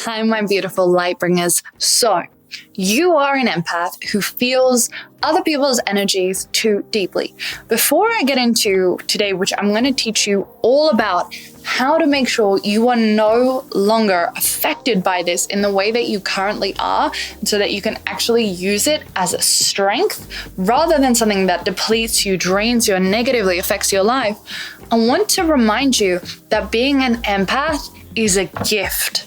Hi, my beautiful light bringers. So, you are an empath who feels other people's energies too deeply. Before I get into today, which I'm going to teach you all about how to make sure you are no longer affected by this in the way that you currently are, so that you can actually use it as a strength rather than something that depletes you, drains you, and negatively affects your life, I want to remind you that being an empath is a gift.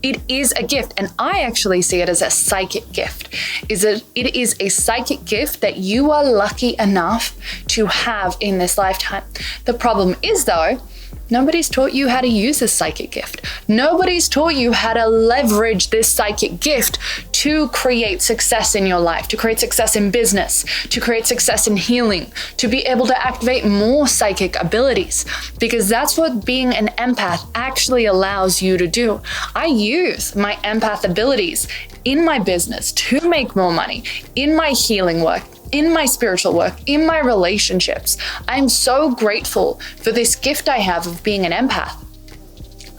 It is a gift, and I actually see it as a psychic gift. It is a psychic gift that you are lucky enough to have in this lifetime. The problem is, though, nobody's taught you how to use this psychic gift. Nobody's taught you how to leverage this psychic gift to create success in your life, to create success in business, to create success in healing, to be able to activate more psychic abilities, because that's what being an empath actually allows you to do. I use my empath abilities in my business to make more money, in my healing work, in my spiritual work, in my relationships. I'm so grateful for this gift I have of being an empath.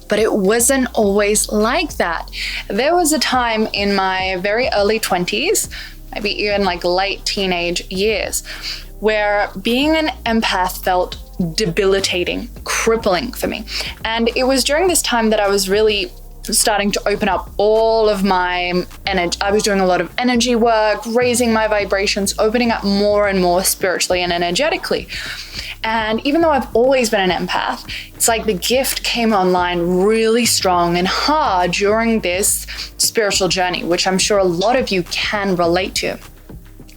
But it wasn't always like that. There was a time in my very early 20s, maybe even like late teenage years, where being an empath felt debilitating, crippling for me. And it was during this time that I was really starting to open up all of my energy. I was doing a lot of energy work, raising my vibrations, opening up more and more spiritually and energetically. And even though I've always been an empath, it's like the gift came online really strong and hard during this spiritual journey, which I'm sure a lot of you can relate to.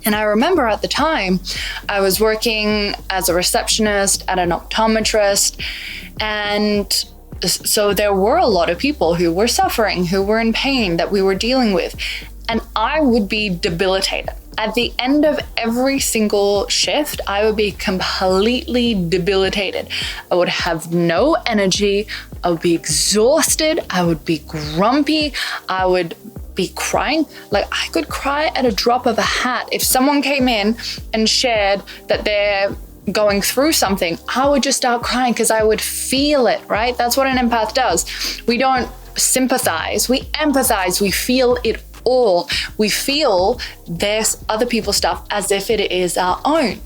And I remember at the time, I was working as a receptionist at an optometrist, and so there were a lot of people who were suffering, who were in pain that we were dealing with, and I would be debilitated. At the end of every single shift, I would be completely debilitated. I would have no energy. I would be exhausted. I would be grumpy. I would be crying. Like, I could cry at a drop of a hat. If someone came in and shared that they're going through something, I would just start crying because I would feel it, right? That's what an empath does. We don't sympathize, we empathize, we feel it all. We feel this other people's stuff as if it is our own.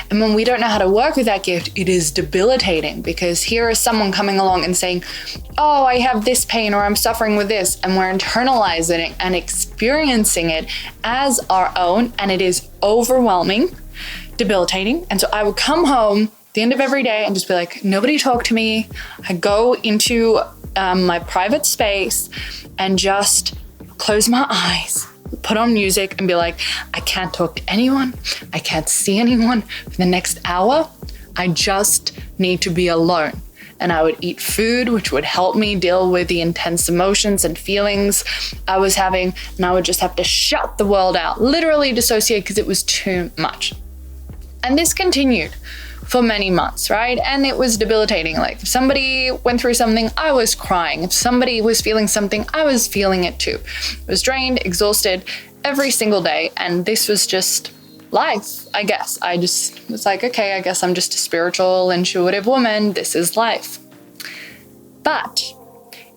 And when we don't know how to work with that gift, it is debilitating, because here is someone coming along and saying, oh, I have this pain, or I'm suffering with this, and we're internalizing it and experiencing it as our own, and it is overwhelming, debilitating. And so I would come home at the end of every day and just be like, nobody talk to me. I go into my private space and just close my eyes, put on music, and be like, I can't talk to anyone. I can't see anyone for the next hour. I just need to be alone. And I would eat food, which would help me deal with the intense emotions and feelings I was having. And I would just have to shut the world out, literally dissociate, because it was too much. And this continued for many months, right? And it was debilitating. Like, if somebody went through something, I was crying. If somebody was feeling something, I was feeling it too. I was drained, exhausted every single day. And this was just life, I guess. I just was like, okay, I guess I'm just a spiritual, intuitive woman. This is life. But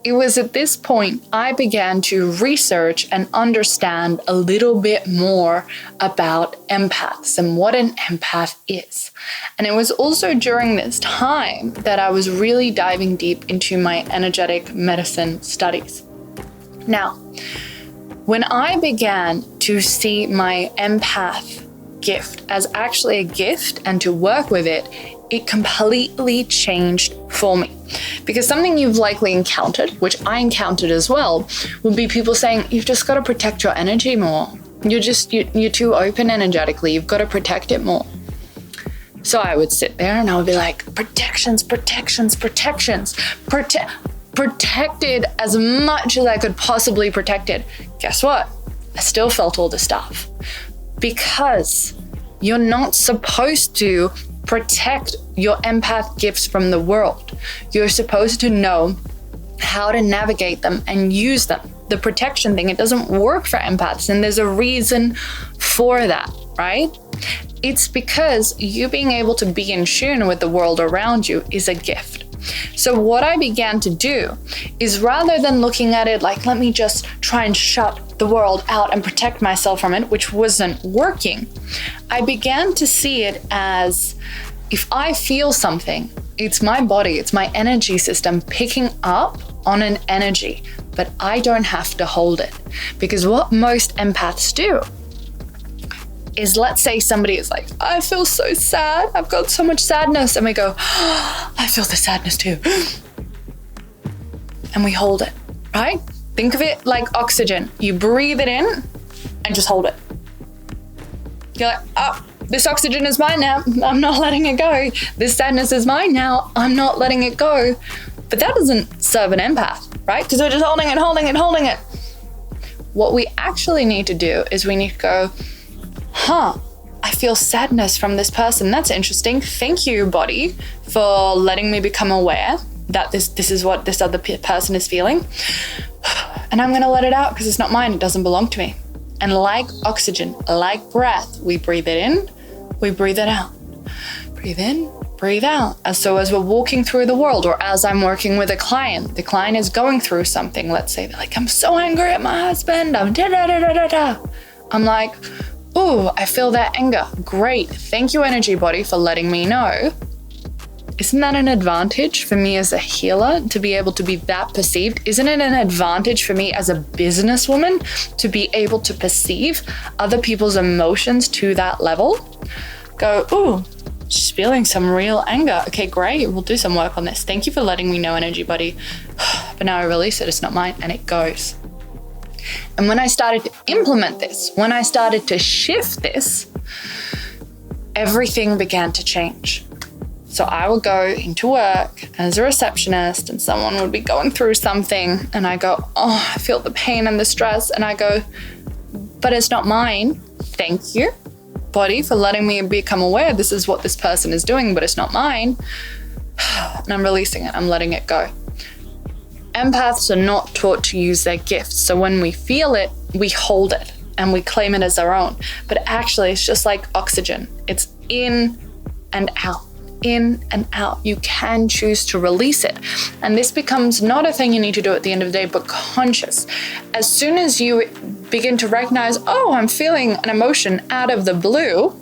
it was at this point I began to research and understand a little bit more about empaths and what an empath is. And it was also during this time that I was really diving deep into my energetic medicine studies. Now, when I began to see my empath gift as actually a gift and to work with it, it completely changed for me. Because something you've likely encountered, which I encountered as well, would be people saying, you've just got to protect your energy more. You're too open energetically. You've got to protect it more. So I would sit there and I would be like, protections. Protected as much as I could possibly protect it. Guess what? I still felt all the stuff. Because you're not supposed to protect your empath gifts from the world. You're supposed to know how to navigate them and use them. The protection thing, it doesn't work for empaths, and there's a reason for that, right? It's because you being able to be in tune with the world around you is a gift. So what I began to do is, rather than looking at it like, let me just try and shut the world out and protect myself from it, which wasn't working, I began to see it as, if I feel something, it's my body, it's my energy system picking up on an energy, but I don't have to hold it. Because what most empaths do is, let's say somebody is like, I feel so sad, I've got so much sadness. And we go, oh, I feel the sadness too. And we hold it, right? Think of it like oxygen. You breathe it in and just hold it. You're like, oh, this oxygen is mine now, I'm not letting it go. This sadness is mine now, I'm not letting it go. But that doesn't serve an empath, right? Because we're just holding it. What we actually need to do is we need to go, I feel sadness from this person. That's interesting. Thank you, body, for letting me become aware that this is what this other person is feeling. And I'm going to let it out because it's not mine. It doesn't belong to me. And like oxygen, like breath, we breathe it in, we breathe it out. Breathe in, breathe out. And so as we're walking through the world, or as I'm working with a client, the client is going through something. Let's say they're like, I'm so angry at my husband. I'm I'm like, oh, I feel that anger. Great. Thank you, energy body, for letting me know. Isn't that an advantage for me as a healer to be able to be that perceived? Isn't it an advantage for me as a businesswoman to be able to perceive other people's emotions to that level? Go, ooh, she's feeling some real anger. Okay, great. We'll do some work on this. Thank you for letting me know, energy body. But now I release it. It's not mine. And it goes. And when I started to implement this, when I started to shift this, everything began to change. So I would go into work as a receptionist and someone would be going through something and I go, oh, I feel the pain and the stress. And I go, but it's not mine. Thank you, body, for letting me become aware this is what this person is doing, but it's not mine. And I'm releasing it. I'm letting it go. Empaths are not taught to use their gifts. So when we feel it, we hold it and we claim it as our own. But actually, it's just like oxygen. It's in and out. In and out. You can choose to release it. And this becomes not a thing you need to do at the end of the day, but conscious. As soon as you begin to recognize, oh, I'm feeling an emotion out of the blue,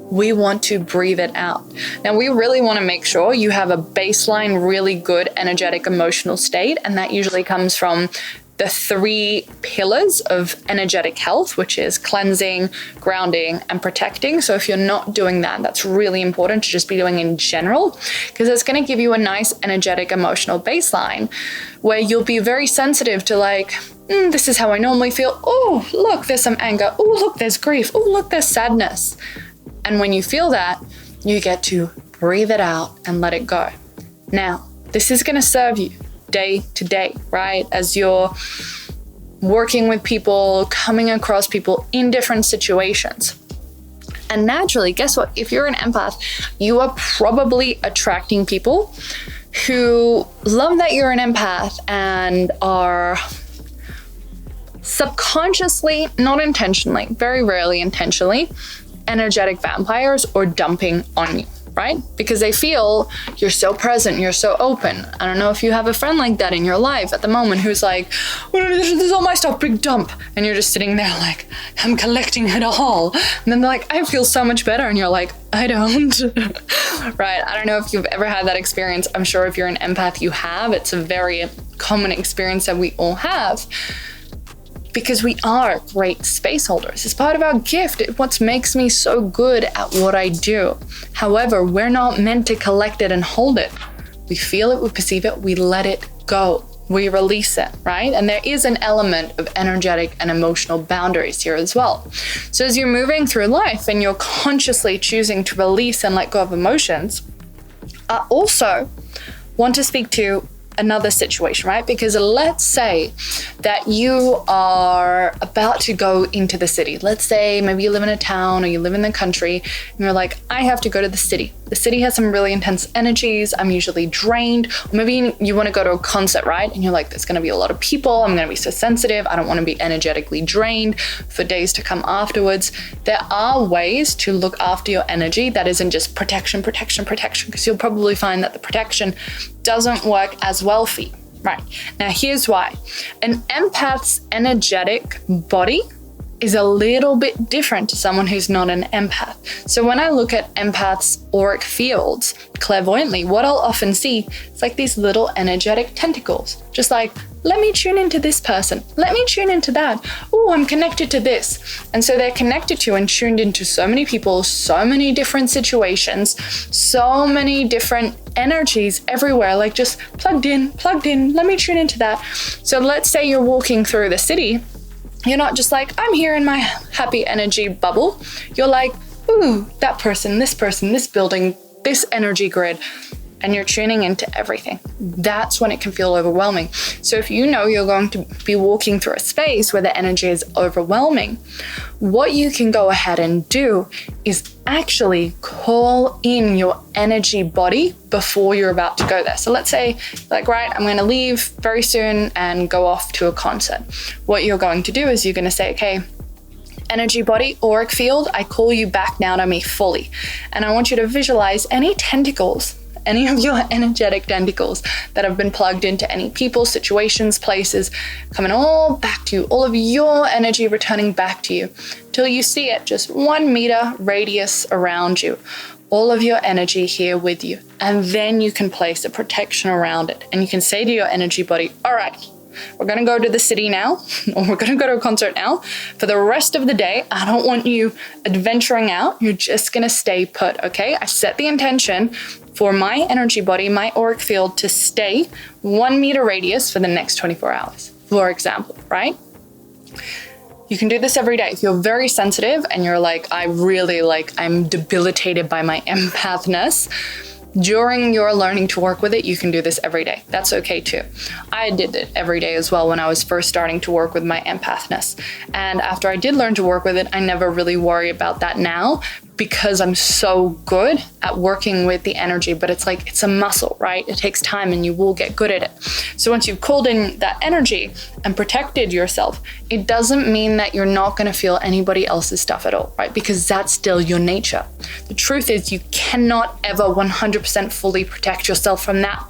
we want to breathe it out. Now, we really want to make sure you have a baseline, really good energetic emotional state. And that usually comes from the 3 pillars of energetic health, which is cleansing, grounding, and protecting. So if you're not doing that, that's really important to just be doing in general, because it's going to give you a nice energetic emotional baseline where you'll be very sensitive to like, this is how I normally feel. Oh, look, there's some anger. Oh, look, there's grief. Oh, look, there's sadness. And when you feel that, you get to breathe it out and let it go. Now, this is going to serve you day to day, right? As you're working with people, coming across people in different situations. And naturally, guess what? If you're an empath, you are probably attracting people who love that you're an empath and are subconsciously, not intentionally, very rarely intentionally, energetic vampires or dumping on you. Right? Because they feel you're so present, you're so open. I don't know if you have a friend like that in your life at the moment who's like, oh, this is all my stuff, big dump. And you're just sitting there like, I'm collecting it all. And then they're like, I feel so much better. And you're like, I don't. Right? I don't know if you've ever had that experience. I'm sure if you're an empath, you have. It's a very common experience that we all have. Because we are great space holders. It's part of our gift. It's what makes me so good at what I do. However, we're not meant to collect it and hold it. We feel it, we perceive it, we let it go. We release it, right? And there is an element of energetic and emotional boundaries here as well. So as you're moving through life and you're consciously choosing to release and let go of emotions, I also want to speak to another situation, right? Because let's say that you are about to go into the city. Let's say maybe you live in a town or you live in the country and you're like, I have to go to the city. The city has some really intense energies. I'm usually drained. Or maybe you want to go to a concert, right? And you're like, there's going to be a lot of people. I'm going to be so sensitive. I don't want to be energetically drained for days to come afterwards. There are ways to look after your energy that isn't just protection, because you'll probably find that the protection doesn't work as well for you. Right. Now, here's why. An empath's energetic body is a little bit different to someone who's not an empath. So when I look at empaths' auric fields clairvoyantly, what I'll often see is like these little energetic tentacles, just like, let me tune into this person. Let me tune into that. Oh, I'm connected to this. And so they're connected to and tuned into so many people, so many different situations, so many different energies everywhere, like just plugged in, let me tune into that. So let's say you're walking through the city. You're not just like, I'm here in my happy energy bubble. You're like, ooh, that person, this building, this energy grid. And you're tuning into everything. That's when it can feel overwhelming. So if you know you're going to be walking through a space where the energy is overwhelming, what you can go ahead and do is actually call in your energy body before you're about to go there. So let's say, like, right, I'm going to leave very soon and go off to a concert. What you're going to do is you're going to say, okay, energy body, auric field, I call you back now to me fully. And I want you to visualize any tentacles, any of your energetic tentacles that have been plugged into any people, situations, places, coming all back to you, all of your energy returning back to you till you see it just 1 meter radius around you, all of your energy here with you. And then you can place a protection around it. And you can say to your energy body, all right, we're going to go to the city now, or we're going to go to a concert now. For the rest of the day, I don't want you adventuring out. You're just going to stay put, okay? I set the intention for my energy body, my auric field, to stay 1 meter radius for the next 24 hours, for example, right? You can do this every day. If you're very sensitive and you're like, I'm debilitated by my empathness, during your learning to work with it, you can do this every day. That's okay too. I did it every day as well when I was first starting to work with my empathness. And after I did learn to work with it, I never really worry about that now because I'm so good at working with the energy, but it's a muscle, right? It takes time and you will get good at it. So once you've called in that energy and protected yourself, it doesn't mean that you're not going to feel anybody else's stuff at all, right? Because that's still your nature. The truth is you cannot ever 100% fully protect yourself from that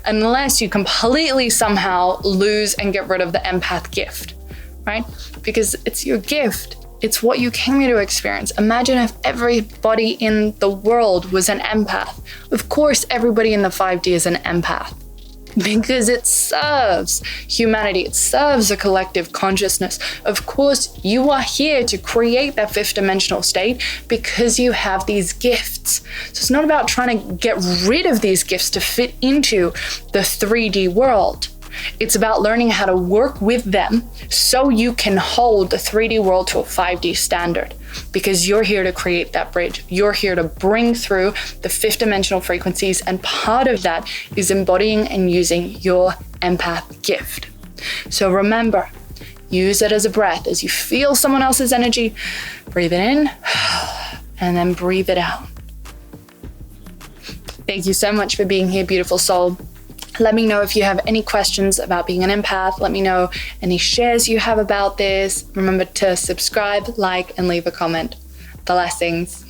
unless you completely somehow lose and get rid of the empath gift, right? Because it's your gift. It's what you came here to experience. Imagine if everybody in the world was an empath. Of course, everybody in the 5D is an empath because it serves humanity. It serves a collective consciousness. Of course, you are here to create that 5th dimensional state because you have these gifts. So it's not about trying to get rid of these gifts to fit into the 3D world. It's about learning how to work with them so you can hold the 3D world to a 5D standard because you're here to create that bridge. You're here to bring through the 5th dimensional frequencies, and part of that is embodying and using your empath gift. So remember, use it as a breath. As you feel someone else's energy, breathe it in and then breathe it out. Thank you so much for being here, beautiful soul. Let me know if you have any questions about being an empath. Let me know any shares you have about this. Remember to subscribe, like, and leave a comment. Blessings.